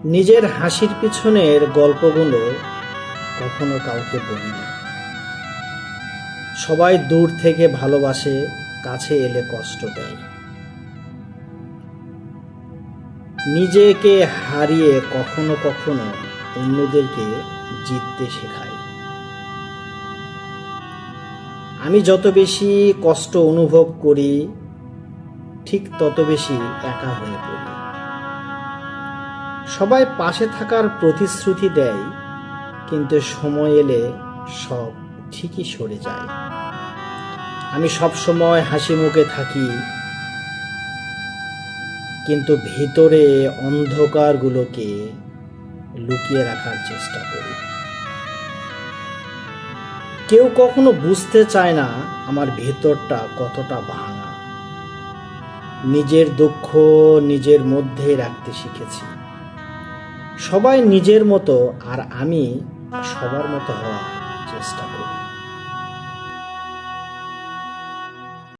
নিজের হাসির পিছনের গল্পগুলো কখনো কাউকে বলি না। সবাই দূর থেকে ভালোবাসে, কাছে এলে কষ্ট দেয়। নিজেকে হারিয়ে কখনো কখনো অন্যদেরকে জিততে শেখায়। আমি যত বেশি কষ্ট অনুভব করি, ঠিক তত বেশি একা হয়ে পড়ি। সবাই পাশে থাকার প্রতিশ্রুতি দেয়, কিন্তু সময় এলে সব ঠিকই সরে যায়। আমি সব সময় হাসি মুখে থাকি, কিন্তু ভিতরে অন্ধকারগুলোকে লুকিয়ে রাখার চেষ্টা করি। কেউ কখনো বুঝতে চায় না আমার ভেতরটা কতটা ভাঙা। নিজের দুঃখ নিজের মধ্যে রাখতে শিখেছি। সবাই নিজের মতো, আর আমি সবার মতো হওয়ার চেষ্টা করি।